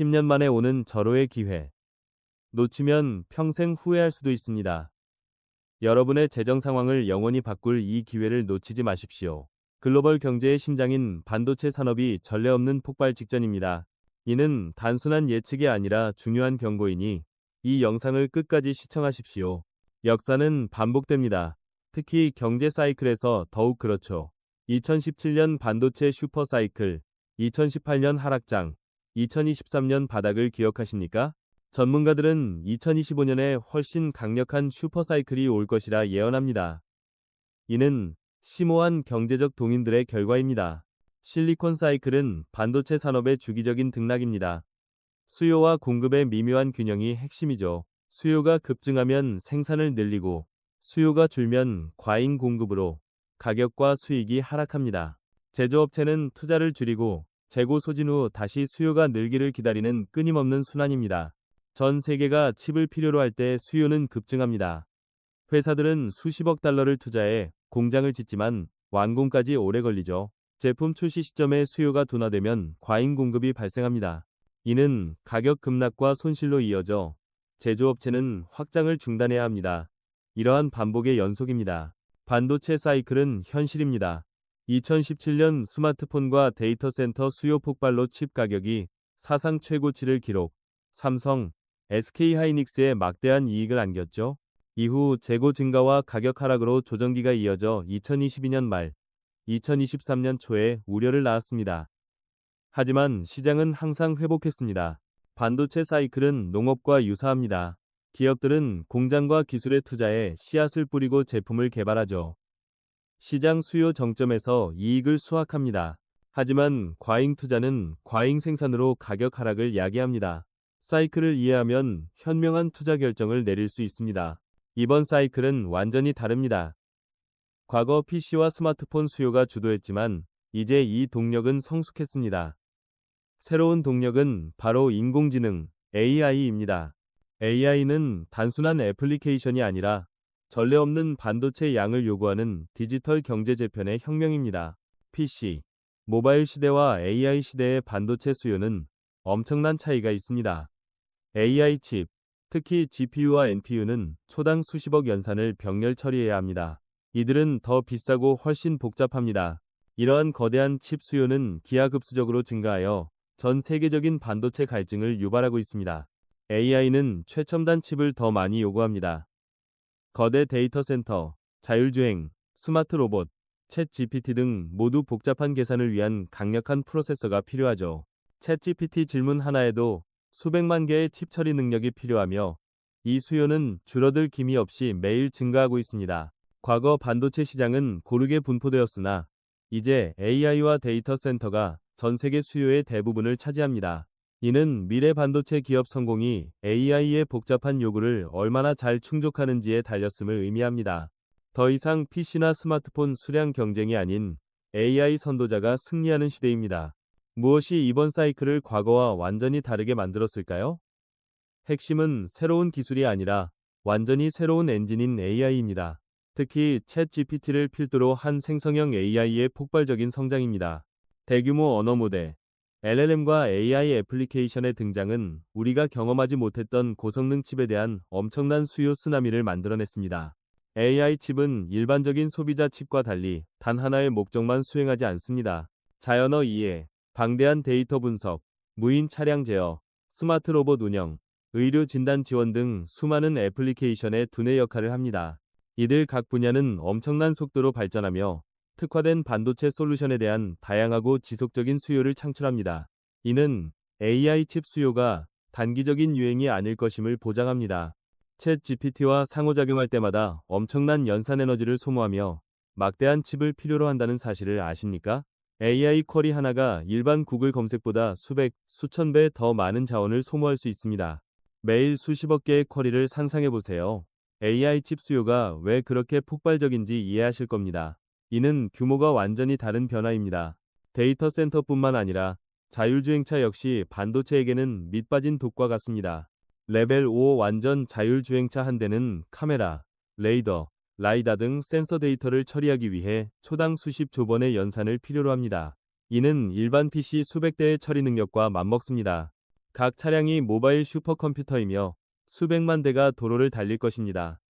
10년 만에 오는 절호의 기회. 놓치면 평생 후회할 수도 있습니다. 여러분의 재정 상황을 영원히 바꿀 이 기회를 놓치지 마십시오. 글로벌 경제의 심장인 반도체 산업이 전례 없는 폭발 직전입니다. 이는 단순한 예측이 아니라 중요한 경고이니 이 영상을 끝까지 시청하십시오. 역사는 반복됩니다. 특히 경제 사이클에서 더욱 그렇죠. 2017년 반도체 슈퍼 사이클, 2018년 하락장, 2023년 바닥을 기억하십니까? 전문가들은 2025년에 훨씬 강력한 슈퍼사이클이 올 것이라 예언합니다. 이는 심오한 경제적 동인들의 결과입니다. 실리콘 사이클은 반도체 산업의 주기적인 등락입니다. 수요와 공급의 미묘한 균형이 핵심이죠. 수요가 급증하면 생산을 늘리고 수요가 줄면 과잉 공급으로 가격과 수익이 하락합니다. 제조업체는 투자를 줄이고 재고 소진 후 다시 수요가 늘기를 기다리는 끊임없는 순환입니다. 전 세계가 칩을 필요로 할 때 수요는 급증합니다. 회사들은 수십억 달러를 투자해 공장을 짓지만 완공까지 오래 걸리죠. 제품 출시 시점에 수요가 둔화되면 과잉 공급이 발생합니다. 이는 가격 급락과 손실로 이어져 제조업체는 확장을 중단해야 합니다. 이러한 반복의 연속입니다. 반도체 사이클은 현실입니다. 2017년 스마트폰과 데이터 센터 수요 폭발로 칩 가격이 사상 최고치를 기록, 삼성, SK하이닉스에 막대한 이익을 안겼죠. 이후 재고 증가와 가격 하락으로 조정기가 이어져 2022년 말, 2023년 초에 우려를 낳았습니다. 하지만 시장은 항상 회복했습니다. 반도체 사이클은 농업과 유사합니다. 기업들은 공장과 기술에 투자해 씨앗을 뿌리고 제품을 개발하죠. 시장 수요 정점에서 이익을 수확합니다. 하지만 과잉 투자는 과잉 생산으로 가격 하락을 야기합니다. 사이클을 이해하면 현명한 투자 결정을 내릴 수 있습니다. 이번 사이클은 완전히 다릅니다. 과거 PC와 스마트폰 수요가 주도했지만 이제 이 동력은 성숙했습니다. 새로운 동력은 바로 인공지능, AI입니다. AI는 단순한 애플리케이션이 아니라 전례 없는 반도체 양을 요구하는 디지털 경제 재편의 혁명입니다. PC, 모바일 시대와 AI 시대의 반도체 수요는 엄청난 차이가 있습니다. AI 칩, 특히 GPU와 NPU는 초당 수십억 연산을 병렬 처리해야 합니다. 이들은 더 비싸고 훨씬 복잡합니다. 이러한 거대한 칩 수요는 기하급수적으로 증가하여 전 세계적인 반도체 갈증을 유발하고 있습니다. AI는 최첨단 칩을 더 많이 요구합니다. 거대 데이터 센터, 자율주행, 스마트 로봇, 챗 GPT 등 모두 복잡한 계산을 위한 강력한 프로세서가 필요하죠. 챗 GPT 질문 하나에도 수백만 개의 칩 처리 능력이 필요하며 이 수요는 줄어들 기미 없이 매일 증가하고 있습니다. 과거 반도체 시장은 고르게 분포되었으나 이제 AI와 데이터 센터가 전 세계 수요의 대부분을 차지합니다. 이는 미래 반도체 기업 성공이 AI의 복잡한 요구를 얼마나 잘 충족하는지에 달렸음을 의미합니다. 더 이상 PC나 스마트폰 수량 경쟁이 아닌 AI 선도자가 승리하는 시대입니다. 무엇이 이번 사이클을 과거와 완전히 다르게 만들었을까요? 핵심은 새로운 기술이 아니라 완전히 새로운 엔진인 AI입니다. 특히 챗 GPT를 필두로 한 생성형 AI의 폭발적인 성장입니다. 대규모 언어 모델, LLM과 AI 애플리케이션의 등장은 우리가 경험하지 못했던 고성능 칩에 대한 엄청난 수요 쓰나미를 만들어냈습니다. AI 칩은 일반적인 소비자 칩과 달리 단 하나의 목적만 수행하지 않습니다. 자연어 이해, 방대한 데이터 분석, 무인 차량 제어, 스마트 로봇 운영, 의료 진단 지원 등 수많은 애플리케이션의 두뇌 역할을 합니다. 이들 각 분야는 엄청난 속도로 발전하며 특화된 반도체 솔루션에 대한 다양하고 지속적인 수요를 창출합니다. 이는 AI 칩 수요가 단기적인 유행이 아닐 것임을 보장합니다. 챗 GPT와 상호작용할 때마다 엄청난 연산 에너지를 소모하며 막대한 칩을 필요로 한다는 사실을 아십니까? AI 쿼리 하나가 일반 구글 검색보다 수백, 수천 배 더 많은 자원을 소모할 수 있습니다. 매일 수십억 개의 쿼리를 상상해보세요. AI 칩 수요가 왜 그렇게 폭발적인지 이해하실 겁니다. 이는 규모가 완전히 다른 변화입니다. 데이터 센터뿐만 아니라 자율주행차 역시 반도체에게는 밑빠진 독과 같습니다. 레벨 5 완전 자율주행차 한 대는 카메라, 레이더, 라이다 등 센서 데이터를 처리하기 위해 초당 수십 조번의 연산을 필요로 합니다. 이는 일반 PC 수백 대의 처리 능력과 맞먹습니다. 각 차량이 모바일 슈퍼컴퓨터이며 수백만 대가 도로를 달릴 것입니다.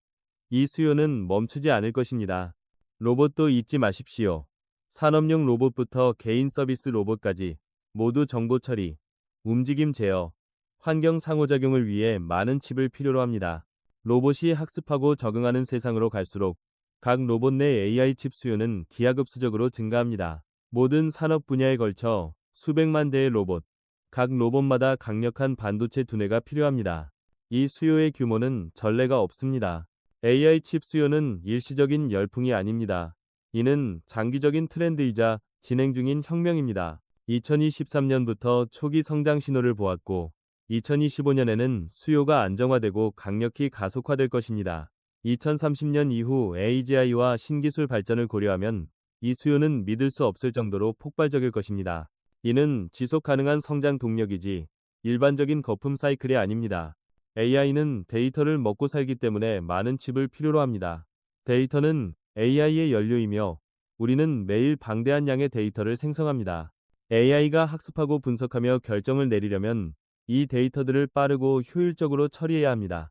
이 수요는 멈추지 않을 것입니다. 로봇도 잊지 마십시오. 산업용 로봇부터 개인 서비스 로봇까지 모두 정보 처리, 움직임 제어, 환경 상호작용을 위해 많은 칩을 필요로 합니다. 로봇이 학습하고 적응하는 세상으로 갈수록 각 로봇 내 AI 칩 수요는 기하급수적으로 증가합니다. 모든 산업 분야에 걸쳐 수백만 대의 로봇, 각 로봇마다 강력한 반도체 두뇌가 필요합니다. 이 수요의 규모는 전례가 없습니다. AI 칩 수요는 일시적인 열풍이 아닙니다. 이는 장기적인 트렌드이자 진행 중인 혁명입니다. 2023년부터 초기 성장 신호를 보았고 2025년에는 수요가 안정화되고 강력히 가속화될 것입니다. 2030년 이후 AGI와 신기술 발전을 고려하면 이 수요는 믿을 수 없을 정도로 폭발적일 것입니다. 이는 지속 가능한 성장 동력이지 일반적인 거품 사이클이 아닙니다. AI는 데이터를 먹고 살기 때문에 많은 칩을 필요로 합니다. 데이터는 AI의 연료이며 우리는 매일 방대한 양의 데이터를 생성합니다. AI가 학습하고 분석하며 결정을 내리려면 이 데이터들을 빠르고 효율적으로 처리해야 합니다.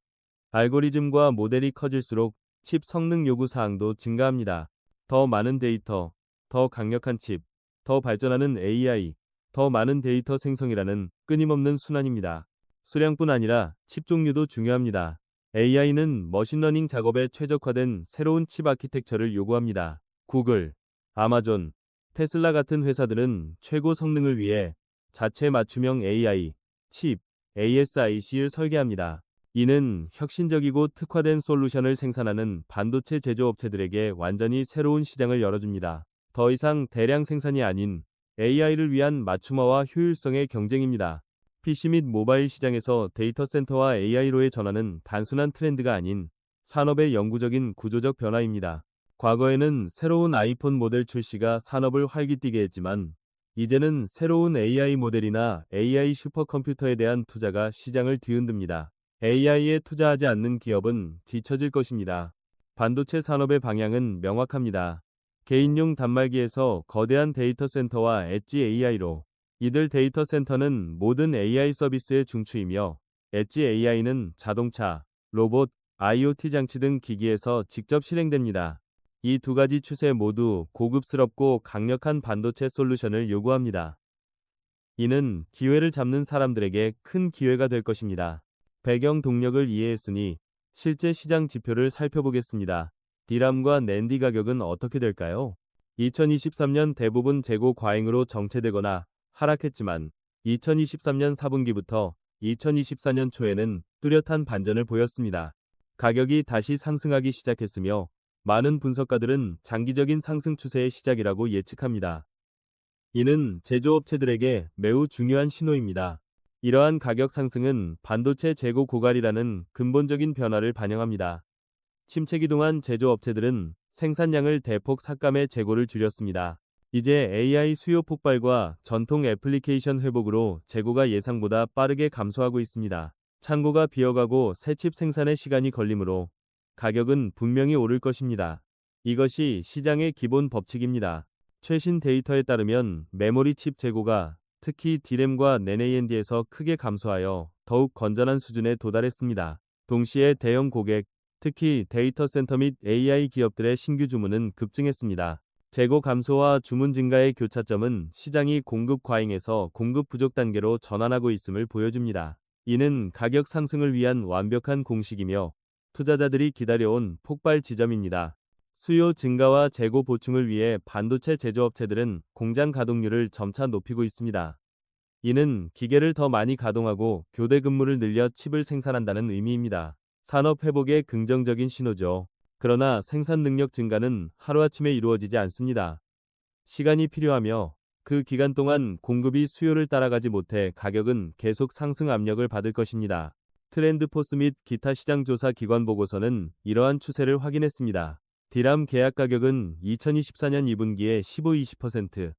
알고리즘과 모델이 커질수록 칩 성능 요구 사항도 증가합니다. 더 많은 데이터, 더 강력한 칩, 더 발전하는 AI, 더 많은 데이터 생성이라는 끊임없는 순환입니다. 수량뿐 아니라 칩 종류도 중요합니다. AI는 머신러닝 작업에 최적화된 새로운 칩 아키텍처를 요구합니다. 구글, 아마존, 테슬라 같은 회사들은 최고 성능을 위해 자체 맞춤형 AI, 칩, ASIC를 설계합니다. 이는 혁신적이고 특화된 솔루션을 생산하는 반도체 제조업체들에게 완전히 새로운 시장을 열어줍니다. 더 이상 대량 생산이 아닌 AI를 위한 맞춤화와 효율성의 경쟁입니다. PC 및 모바일 시장에서 데이터 센터와 AI로의 전환은 단순한 트렌드가 아닌 산업의 영구적인 구조적 변화입니다. 과거에는 새로운 아이폰 모델 출시가 산업을 활기띠게 했지만 이제는 새로운 AI 모델이나 AI 슈퍼컴퓨터에 대한 투자가 시장을 뒤흔듭니다. AI에 투자하지 않는 기업은 뒤처질 것입니다. 반도체 산업의 방향은 명확합니다. 개인용 단말기에서 거대한 데이터 센터와 엣지 AI로 이들 데이터 센터는 모든 AI 서비스의 중추이며 엣지 AI는 자동차, 로봇, IoT 장치 등 기기에서 직접 실행됩니다. 이 두 가지 추세 모두 고급스럽고 강력한 반도체 솔루션을 요구합니다. 이는 기회를 잡는 사람들에게 큰 기회가 될 것입니다. 배경 동력을 이해했으니 실제 시장 지표를 살펴보겠습니다. 디램과 낸디 가격은 어떻게 될까요? 2023년 대부분 재고 과잉으로 정체되거나 하락했지만 2023년 4분기부터 2024년 초에는 뚜렷한 반전을 보였습니다. 가격이 다시 상승하기 시작했으며 많은 분석가들은 장기적인 상승 추세의 시작이라고 예측합니다. 이는 제조업체들에게 매우 중요한 신호입니다. 이러한 가격 상승은 반도체 재고 고갈이라는 근본적인 변화를 반영합니다. 침체기 동안 제조업체들은 생산량을 대폭 삭감해 재고를 줄였습니다. 이제 AI 수요 폭발과 전통 애플리케이션 회복으로 재고가 예상보다 빠르게 감소하고 있습니다. 창고가 비어가고 새 칩 생산에 시간이 걸리므로 가격은 분명히 오를 것입니다. 이것이 시장의 기본 법칙입니다. 최신 데이터에 따르면 메모리 칩 재고가 특히 D램과 NAND에서 크게 감소하여 더욱 건전한 수준에 도달했습니다. 동시에 대형 고객, 특히 데이터 센터 및 AI 기업들의 신규 주문은 급증했습니다. 재고 감소와 주문 증가의 교차점은 시장이 공급 과잉에서 공급 부족 단계로 전환하고 있음을 보여줍니다. 이는 가격 상승을 위한 완벽한 공식이며 투자자들이 기다려온 폭발 지점입니다. 수요 증가와 재고 보충을 위해 반도체 제조업체들은 공장 가동률을 점차 높이고 있습니다. 이는 기계를 더 많이 가동하고 교대 근무를 늘려 칩을 생산한다는 의미입니다. 산업 회복의 긍정적인 신호죠. 그러나 생산 능력 증가는 하루아침에 이루어지지 않습니다. 시간이 필요하며 그 기간 동안 공급이 수요를 따라가지 못해 가격은 계속 상승 압력을 받을 것입니다. 트렌드포스 및 기타 시장 조사 기관 보고서는 이러한 추세를 확인했습니다. 디램 계약 가격은 2024년 2분기에 15-20%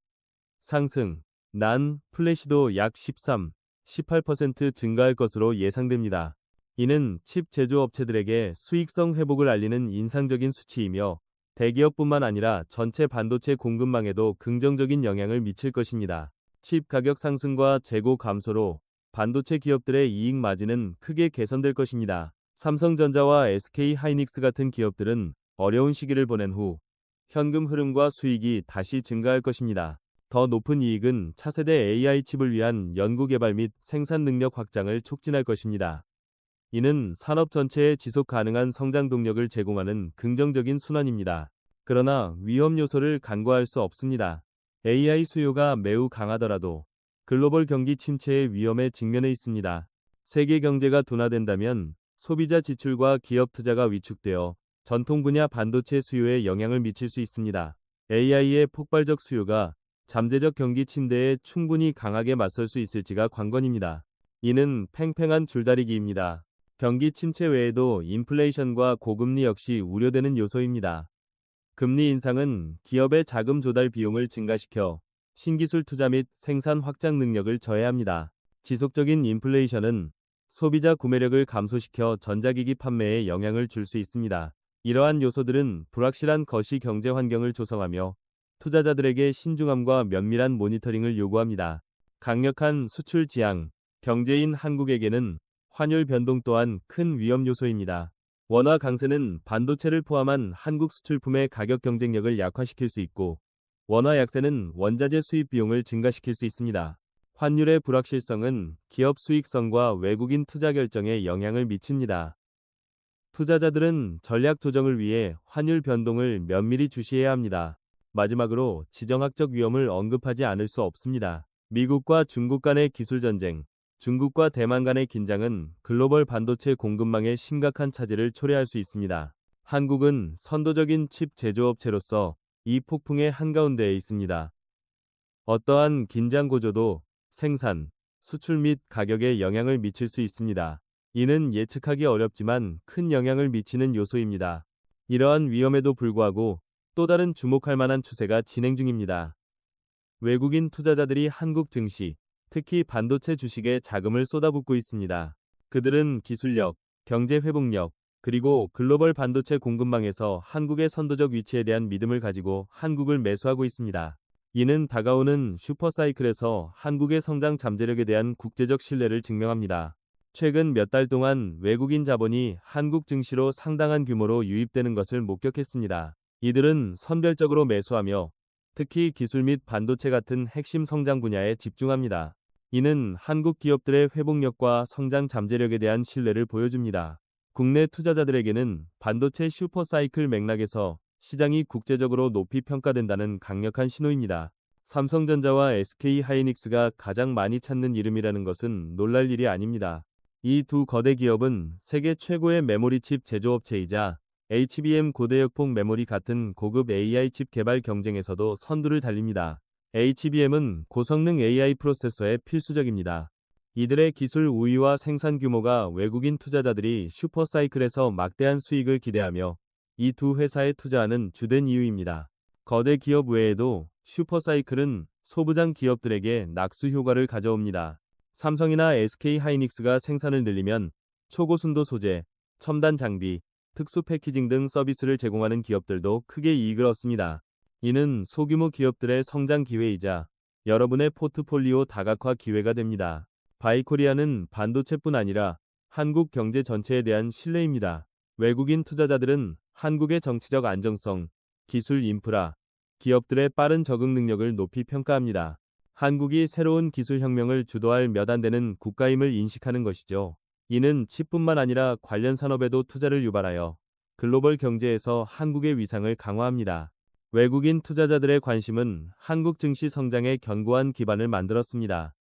상승, 난, 플래시도 약 13, 18% 증가할 것으로 예상됩니다. 이는 칩 제조업체들에게 수익성 회복을 알리는 인상적인 수치이며 대기업뿐만 아니라 전체 반도체 공급망에도 긍정적인 영향을 미칠 것입니다. 칩 가격 상승과 재고 감소로 반도체 기업들의 이익 마진은 크게 개선될 것입니다. 삼성전자와 SK 하이닉스 같은 기업들은 어려운 시기를 보낸 후 현금 흐름과 수익이 다시 증가할 것입니다. 더 높은 이익은 차세대 AI 칩을 위한 연구개발 및 생산 능력 확장을 촉진할 것입니다. 이는 산업 전체에 지속 가능한 성장 동력을 제공하는 긍정적인 순환입니다. 그러나 위험 요소를 간과할 수 없습니다. AI 수요가 매우 강하더라도 글로벌 경기 침체의 위험에 직면해 있습니다. 세계 경제가 둔화된다면 소비자 지출과 기업 투자가 위축되어 전통 분야 반도체 수요에 영향을 미칠 수 있습니다. AI의 폭발적 수요가 잠재적 경기 침대에 충분히 강하게 맞설 수 있을지가 관건입니다. 이는 팽팽한 줄다리기입니다. 경기 침체 외에도 인플레이션과 고금리 역시 우려되는 요소입니다. 금리 인상은 기업의 자금 조달 비용을 증가시켜 신기술 투자 및 생산 확장 능력을 저해합니다. 지속적인 인플레이션은 소비자 구매력을 감소시켜 전자기기 판매에 영향을 줄 수 있습니다. 이러한 요소들은 불확실한 거시 경제 환경을 조성하며 투자자들에게 신중함과 면밀한 모니터링을 요구합니다. 강력한 수출 지향, 경제인 한국에게는 환율 변동 또한 큰 위험 요소입니다. 원화 강세는 반도체를 포함한 한국 수출품의 가격 경쟁력을 약화시킬 수 있고, 원화 약세는 원자재 수입 비용을 증가시킬 수 있습니다. 환율의 불확실성은 기업 수익성과 외국인 투자 결정에 영향을 미칩니다. 투자자들은 전략 조정을 위해 환율 변동을 면밀히 주시해야 합니다. 마지막으로 지정학적 위험을 언급하지 않을 수 없습니다. 미국과 중국 간의 기술 전쟁, 중국과 대만 간의 긴장은 글로벌 반도체 공급망에 심각한 차질을 초래할 수 있습니다. 한국은 선도적인 칩 제조업체로서 이 폭풍의 한가운데에 있습니다. 어떠한 긴장 고조도 생산, 수출 및 가격에 영향을 미칠 수 있습니다. 이는 예측하기 어렵지만 큰 영향을 미치는 요소입니다. 이러한 위험에도 불구하고 또 다른 주목할 만한 추세가 진행 중입니다. 외국인 투자자들이 한국 증시, 특히 반도체 주식에 자금을 쏟아붓고 있습니다. 그들은 기술력, 경제 회복력, 그리고 글로벌 반도체 공급망에서 한국의 선도적 위치에 대한 믿음을 가지고 한국을 매수하고 있습니다. 이는 다가오는 슈퍼사이클에서 한국의 성장 잠재력에 대한 국제적 신뢰를 증명합니다. 최근 몇 달 동안 외국인 자본이 한국 증시로 상당한 규모로 유입되는 것을 목격했습니다. 이들은 선별적으로 매수하며 특히 기술 및 반도체 같은 핵심 성장 분야에 집중합니다. 이는 한국 기업들의 회복력과 성장 잠재력에 대한 신뢰를 보여줍니다. 국내 투자자들에게는 반도체 슈퍼사이클 맥락에서 시장이 국제적으로 높이 평가된다는 강력한 신호입니다. 삼성전자와 SK하이닉스가 가장 많이 찾는 이름이라는 것은 놀랄 일이 아닙니다. 이 두 거대 기업은 세계 최고의 메모리 칩 제조업체이자 HBM 고대역폭 메모리 같은 고급 AI 칩 개발 경쟁에서도 선두를 달립니다. HBM은 고성능 AI 프로세서에 필수적입니다. 이들의 기술 우위와 생산 규모가 외국인 투자자들이 슈퍼사이클에서 막대한 수익을 기대하며 이 두 회사에 투자하는 주된 이유입니다. 거대 기업 외에도 슈퍼사이클은 소부장 기업들에게 낙수 효과를 가져옵니다. 삼성이나 SK하이닉스가 생산을 늘리면 초고순도 소재, 첨단 장비, 특수 패키징 등 서비스를 제공하는 기업들도 크게 이익을 얻습니다. 이는 소규모 기업들의 성장 기회이자 여러분의 포트폴리오 다각화 기회가 됩니다. 바이코리아는 반도체뿐 아니라 한국 경제 전체에 대한 신뢰입니다. 외국인 투자자들은 한국의 정치적 안정성, 기술 인프라, 기업들의 빠른 적응 능력을 높이 평가합니다. 한국이 새로운 기술 혁명을 주도할 몇 안 되는 국가임을 인식하는 것이죠. 이는 칩뿐만 아니라 관련 산업에도 투자를 유발하여 글로벌 경제에서 한국의 위상을 강화합니다. 외국인 투자자들의 관심은 한국 증시 성장에 견고한 기반을 만들었습니다.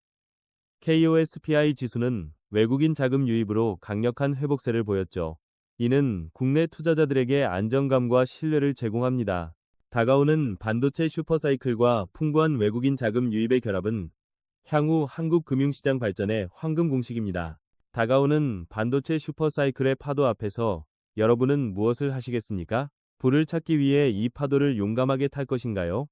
KOSPI 지수는 외국인 자금 유입으로 강력한 회복세를 보였죠. 이는 국내 투자자들에게 안정감과 신뢰를 제공합니다. 다가오는 반도체 슈퍼사이클과 풍부한 외국인 자금 유입의 결합은 향후 한국 금융시장 발전의 황금 공식입니다. 다가오는 반도체 슈퍼사이클의 파도 앞에서 여러분은 무엇을 하시겠습니까? 불을 찾기 위해 이 파도를 용감하게 탈 것인가요?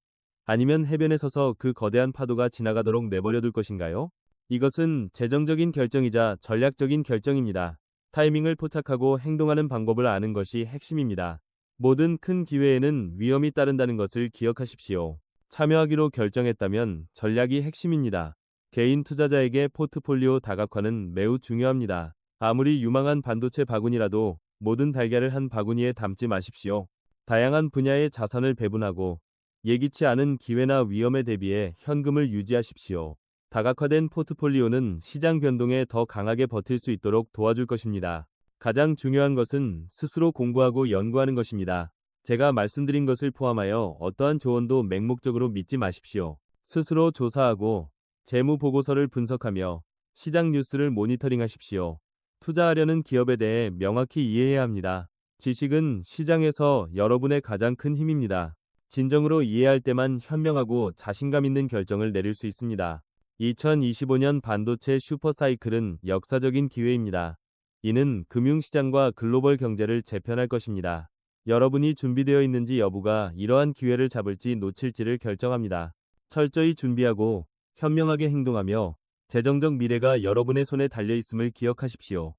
아니면 해변에 서서 그 거대한 파도가 지나가도록 내버려둘 것인가요? 이것은 재정적인 결정이자 전략적인 결정입니다. 타이밍을 포착하고 행동하는 방법을 아는 것이 핵심입니다. 모든 큰 기회에는 위험이 따른다는 것을 기억하십시오. 참여하기로 결정했다면 전략이 핵심입니다. 개인 투자자에게 포트폴리오 다각화는 매우 중요합니다. 아무리 유망한 반도체 바구니라도 모든 달걀을 한 바구니에 담지 마십시오. 다양한 분야의 자산을 배분하고 예기치 않은 기회나 위험에 대비해 현금을 유지하십시오. 다각화된 포트폴리오는 시장 변동에 더 강하게 버틸 수 있도록 도와줄 것입니다. 가장 중요한 것은 스스로 공부하고 연구하는 것입니다. 제가 말씀드린 것을 포함하여 어떠한 조언도 맹목적으로 믿지 마십시오. 스스로 조사하고 재무 보고서를 분석하며 시장 뉴스를 모니터링하십시오. 투자하려는 기업에 대해 명확히 이해해야 합니다. 지식은 시장에서 여러분의 가장 큰 힘입니다. 진정으로 이해할 때만 현명하고 자신감 있는 결정을 내릴 수 있습니다. 2025년 반도체 슈퍼사이클은 역사적인 기회입니다. 이는 금융시장과 글로벌 경제를 재편할 것입니다. 여러분이 준비되어 있는지 여부가 이러한 기회를 잡을지 놓칠지를 결정합니다. 철저히 준비하고 현명하게 행동하며 재정적 미래가 여러분의 손에 달려 있음을 기억하십시오.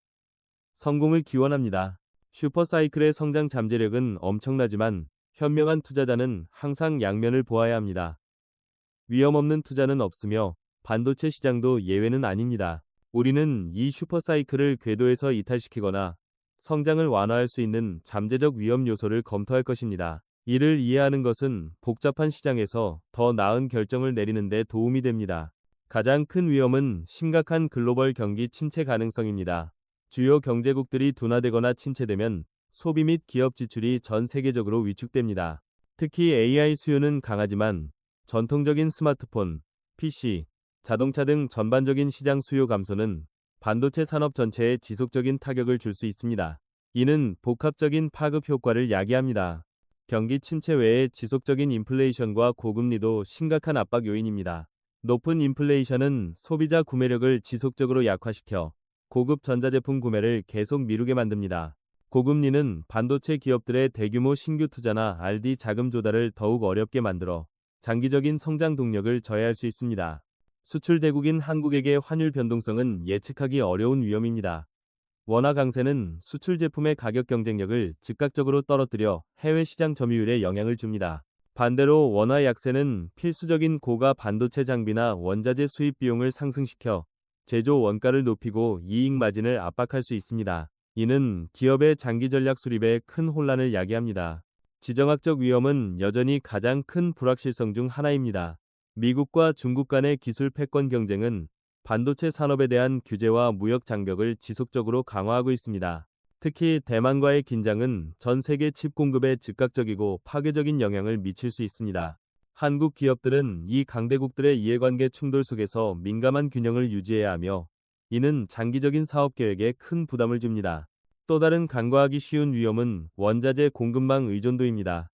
성공을 기원합니다. 슈퍼사이클의 성장 잠재력은 엄청나지만 현명한 투자자는 항상 양면을 보아야 합니다. 위험 없는 투자는 없으며 반도체 시장도 예외는 아닙니다. 우리는 이 슈퍼사이클을 궤도에서 이탈시키거나 성장을 완화할 수 있는 잠재적 위험 요소를 검토할 것입니다. 이를 이해하는 것은 복잡한 시장에서 더 나은 결정을 내리는 데 도움이 됩니다. 가장 큰 위험은 심각한 글로벌 경기 침체 가능성입니다. 주요 경제국들이 둔화되거나 침체되면 소비 및 기업 지출이 전 세계적으로 위축됩니다. 특히 AI 수요는 강하지만 전통적인 스마트폰, PC, 자동차 등 전반적인 시장 수요 감소는 반도체 산업 전체에 지속적인 타격을 줄 수 있습니다. 이는 복합적인 파급 효과를 야기합니다. 경기 침체 외에 지속적인 인플레이션과 고금리도 심각한 압박 요인입니다. 높은 인플레이션은 소비자 구매력을 지속적으로 약화시켜 고급 전자제품 구매를 계속 미루게 만듭니다. 고금리는 반도체 기업들의 대규모 신규 투자나 R&D 자금 조달을 더욱 어렵게 만들어 장기적인 성장 동력을 저해할 수 있습니다. 수출 대국인 한국에게 환율 변동성은 예측하기 어려운 위험입니다. 원화 강세는 수출 제품의 가격 경쟁력을 즉각적으로 떨어뜨려 해외 시장 점유율에 영향을 줍니다. 반대로 원화 약세는 필수적인 고가 반도체 장비나 원자재 수입 비용을 상승시켜 제조 원가를 높이고 이익 마진을 압박할 수 있습니다. 이는 기업의 장기 전략 수립에 큰 혼란을 야기합니다. 지정학적 위험은 여전히 가장 큰 불확실성 중 하나입니다. 미국과 중국 간의 기술 패권 경쟁은 반도체 산업에 대한 규제와 무역 장벽을 지속적으로 강화하고 있습니다. 특히 대만과의 긴장은 전 세계 칩 공급에 즉각적이고 파괴적인 영향을 미칠 수 있습니다. 한국 기업들은 이 강대국들의 이해관계 충돌 속에서 민감한 균형을 유지해야 하며 이는 장기적인 사업 계획에 큰 부담을 줍니다. 또 다른 간과하기 쉬운 위험은 원자재 공급망 의존도입니다.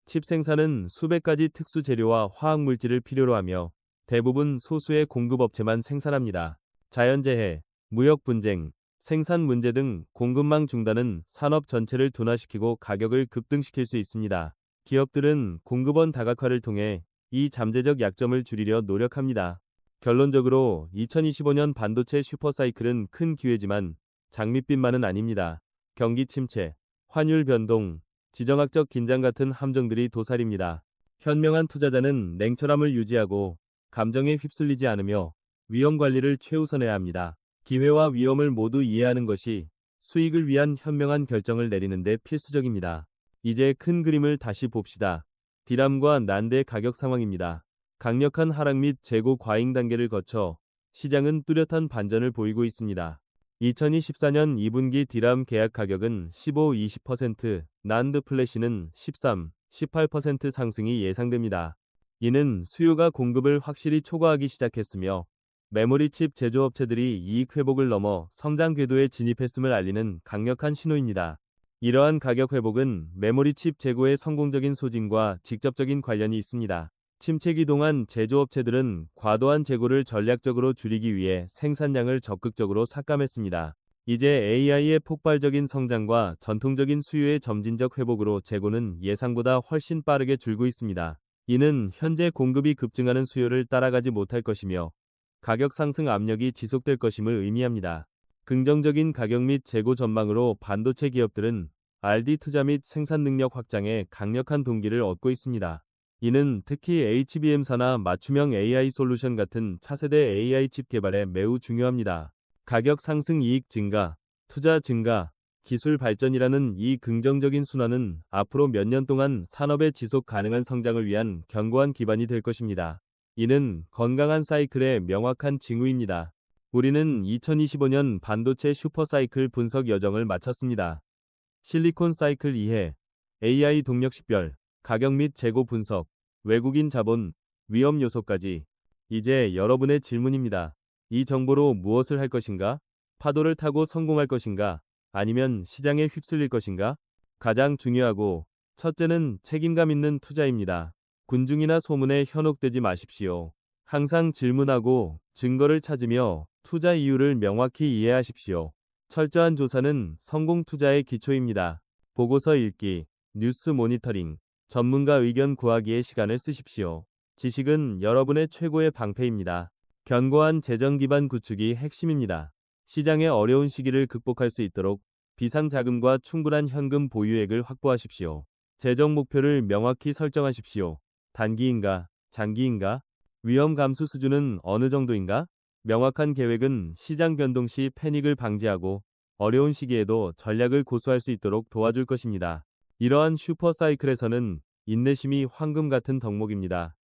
칩 생산은 수백 가지 특수 재료와 화학 물질을 필요로 하며 대부분 소수의 공급업체만 생산합니다. 자연재해, 무역 분쟁, 생산 문제 등 공급망 중단은 산업 전체를 둔화시키고 가격을 급등시킬 수 있습니다. 기업들은 공급원 다각화를 통해 이 잠재적 약점을 줄이려 노력합니다. 결론적으로 2025년 반도체 슈퍼사이클은 큰 기회지만 장밋빛만은 아닙니다. 경기 침체, 환율 변동, 지정학적 긴장 같은 함정들이 도사립니다. 현명한 투자자는 냉철함을 유지하고 감정에 휩쓸리지 않으며 위험 관리를 최우선해야 합니다. 기회와 위험을 모두 이해하는 것이 수익을 위한 현명한 결정을 내리는 데 필수적입니다. 이제 큰 그림을 다시 봅시다. 디람과 난데 가격 상황입니다. 강력한 하락 및 재고 과잉 단계를 거쳐 시장은 뚜렷한 반전을 보이고 있습니다. 2024년 2분기 디람 계약 가격은 15-20%, 난드 플래시는 13, 18% 상승이 예상됩니다. 이는 수요가 공급을 확실히 초과하기 시작했으며 메모리 칩 제조업체들이 이익 회복을 넘어 성장 궤도에 진입했음을 알리는 강력한 신호입니다. 이러한 가격 회복은 메모리 칩 재고의 성공적인 소진과 직접적인 관련이 있습니다. 침체기 동안 제조업체들은 과도한 재고를 전략적으로 줄이기 위해 생산량을 적극적으로 삭감했습니다. 이제 AI의 폭발적인 성장과 전통적인 수요의 점진적 회복으로 재고는 예상보다 훨씬 빠르게 줄고 있습니다. 이는 현재 공급이 급증하는 수요를 따라가지 못할 것이며 가격 상승 압력이 지속될 것임을 의미합니다. 긍정적인 가격 및 재고 전망으로 반도체 기업들은 R&D 투자 및 생산 능력 확장에 강력한 동기를 얻고 있습니다. 이는 특히 HBM사나 맞춤형 AI 솔루션 같은 차세대 AI 칩 개발에 매우 중요합니다. 가격 상승, 이익 증가, 투자 증가, 기술 발전이라는 이 긍정적인 순환은 앞으로 몇 년 동안 산업의 지속 가능한 성장을 위한 견고한 기반이 될 것입니다. 이는 건강한 사이클의 명확한 징후입니다. 우리는 2025년 반도체 슈퍼사이클 분석 여정을 마쳤습니다. 실리콘 사이클 이해, AI 동력 식별, 가격 및 재고 분석, 외국인 자본, 위험 요소까지. 이제 여러분의 질문입니다. 이 정보로 무엇을 할 것인가? 파도를 타고 성공할 것인가? 아니면 시장에 휩쓸릴 것인가? 가장 중요하고 첫째는 책임감 있는 투자입니다. 군중이나 소문에 현혹되지 마십시오. 항상 질문하고 증거를 찾으며 투자 이유를 명확히 이해하십시오. 철저한 조사는 성공 투자의 기초입니다. 보고서 읽기, 뉴스 모니터링, 전문가 의견 구하기에 시간을 쓰십시오. 지식은 여러분의 최고의 방패입니다. 견고한 재정 기반 구축이 핵심입니다. 시장의 어려운 시기를 극복할 수 있도록 비상자금과 충분한 현금 보유액을 확보하십시오. 재정 목표를 명확히 설정하십시오. 단기인가, 장기인가? 위험 감수 수준은 어느 정도인가? 명확한 계획은 시장 변동 시 패닉을 방지하고 어려운 시기에도 전략을 고수할 수 있도록 도와줄 것입니다. 이러한 슈퍼사이클에서는 인내심이 황금 같은 덕목입니다.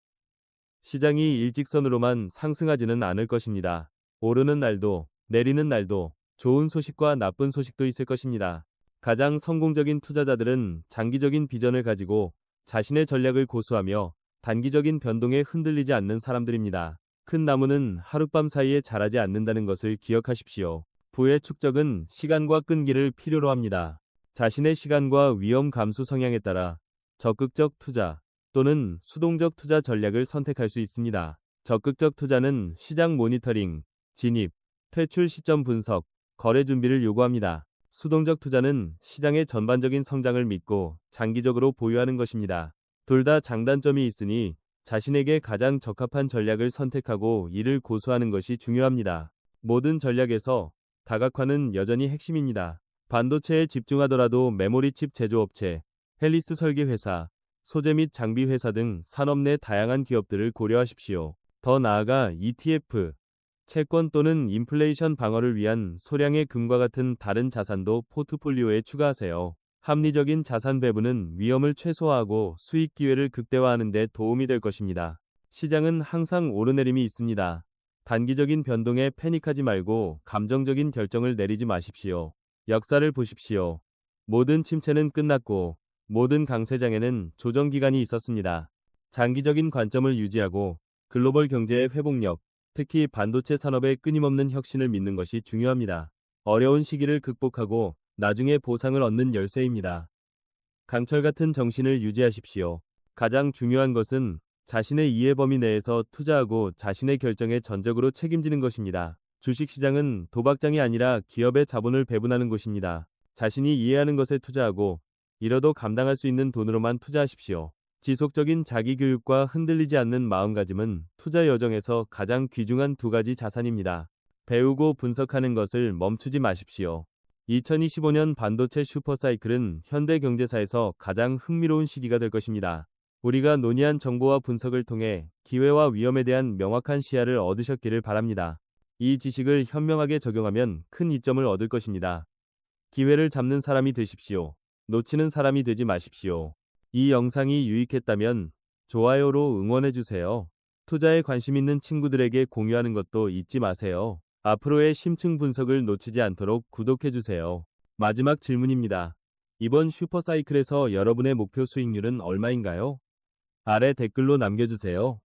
시장이 일직선으로만 상승하지는 않을 것입니다. 오르는 날도, 내리는 날도, 좋은 소식과 나쁜 소식도 있을 것입니다. 가장 성공적인 투자자들은 장기적인 비전을 가지고 자신의 전략을 고수하며 단기적인 변동에 흔들리지 않는 사람들입니다. 큰 나무는 하룻밤 사이에 자라지 않는다는 것을 기억하십시오. 부의 축적은 시간과 끈기를 필요로 합니다. 자신의 시간과 위험 감수 성향에 따라 적극적 투자 또는 수동적 투자 전략을 선택할 수 있습니다. 적극적 투자는 시장 모니터링, 진입, 퇴출 시점 분석, 거래 준비를 요구합니다. 수동적 투자는 시장의 전반적인 성장을 믿고 장기적으로 보유하는 것입니다. 둘 다 장단점이 있으니 자신에게 가장 적합한 전략을 선택하고 이를 고수하는 것이 중요합니다. 모든 전략에서 다각화는 여전히 핵심입니다. 반도체에 집중하더라도 메모리 칩 제조업체, 헬리스 설계회사, 소재 및 장비 회사 등 산업 내 다양한 기업들을 고려하십시오. 더 나아가 ETF, 채권 또는 인플레이션 방어를 위한 소량의 금과 같은 다른 자산도 포트폴리오에 추가하세요. 합리적인 자산 배분은 위험을 최소화하고 수익 기회를 극대화하는 데 도움이 될 것입니다. 시장은 항상 오르내림이 있습니다. 단기적인 변동에 패닉하지 말고 감정적인 결정을 내리지 마십시오. 역사를 보십시오. 모든 침체는 끝났고 모든 강세장에는 조정 기간이 있었습니다. 장기적인 관점을 유지하고 글로벌 경제의 회복력, 특히 반도체 산업의 끊임없는 혁신을 믿는 것이 중요합니다. 어려운 시기를 극복하고 나중에 보상을 얻는 열쇠입니다. 강철 같은 정신을 유지하십시오. 가장 중요한 것은 자신의 이해 범위 내에서 투자하고 자신의 결정에 전적으로 책임지는 것입니다. 주식시장은 도박장이 아니라 기업의 자본을 배분하는 곳입니다. 자신이 이해하는 것에 투자하고 잃어도 감당할 수 있는 돈으로만 투자하십시오. 지속적인 자기교육과 흔들리지 않는 마음가짐은 투자 여정에서 가장 귀중한 두 가지 자산입니다. 배우고 분석하는 것을 멈추지 마십시오. 2025년 반도체 슈퍼사이클은 현대 경제사에서 가장 흥미로운 시기가 될 것입니다. 우리가 논의한 정보와 분석을 통해 기회와 위험에 대한 명확한 시야를 얻으셨기를 바랍니다. 이 지식을 현명하게 적용하면 큰 이점을 얻을 것입니다. 기회를 잡는 사람이 되십시오. 놓치는 사람이 되지 마십시오. 이 영상이 유익했다면 좋아요로 응원해주세요. 투자에 관심 있는 친구들에게 공유하는 것도 잊지 마세요. 앞으로의 심층 분석을 놓치지 않도록 구독해주세요. 마지막 질문입니다. 이번 슈퍼사이클에서 여러분의 목표 수익률은 얼마인가요? 아래 댓글로 남겨주세요.